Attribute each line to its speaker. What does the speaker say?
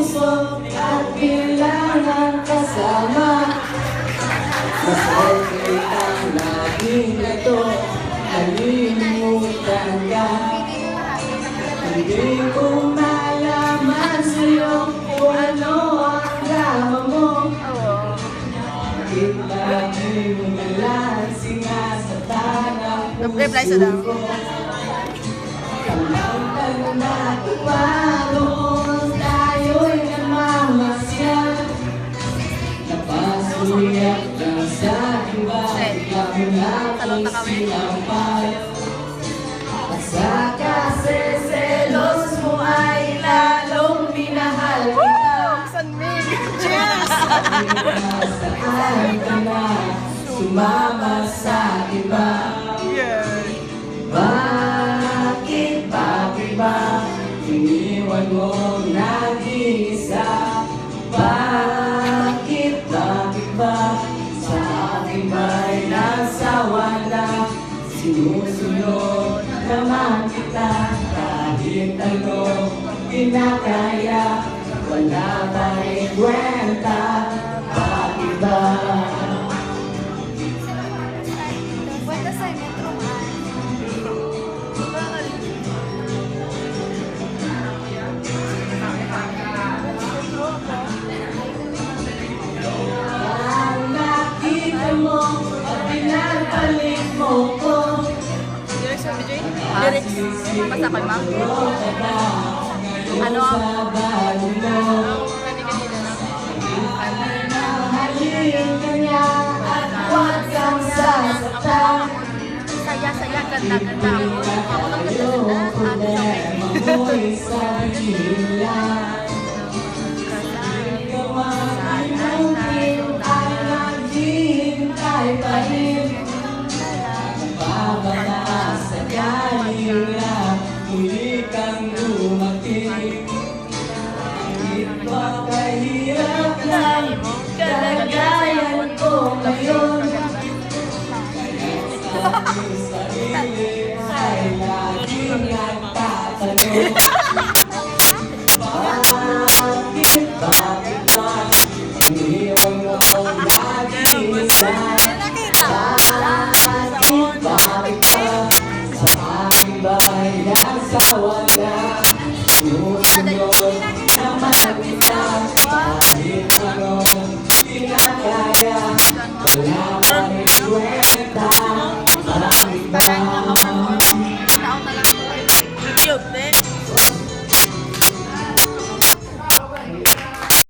Speaker 1: puso at bilang kasama. Masakit ang laging ito, nalimutan ka. Hindi ko malaman sa'yo kung ano ang drama mo. Bakit lagi mo nalang sinasatan ang puso ko? Kalamtan na tumaroon, tayo'y namamasyan. Napasuyak lang sa iba, ikaw na kung sinampal. At sa kaseselos mo ay lalong minahal kita. Saan ka na sumama sa iba? Bakit ba iniwan mo nag-iisa? Bakit ba sa akin ba'y nasawa na? Sinusunod naman kita kahit ano kinakaya. Wala ba rin kwenta? Bakit ba? Ang nakita mo at pinagpalit mo ko.
Speaker 2: Lyrics, basta kay ma'am. Ano ang
Speaker 1: mahalin ka niya at huwag kang sasaktan.
Speaker 2: saya, ganda ako. Ako lang ganda.
Speaker 1: Mo'y sabihin lang. Gawa ay mungkin ay naghihintay pa rin. Babala sa galing na muli kang dumating. Kahit ba kahirap lang kalagayan ko ngayon. Ang sarili ay laging nagtatanong. Bakit ba iniwan mo nag-iisa? Bakit ba sa akin ba'y nasawa na? Sinusunod naman kita kahit anong kinakaya. Wala pa rin kwenta. Bakit ba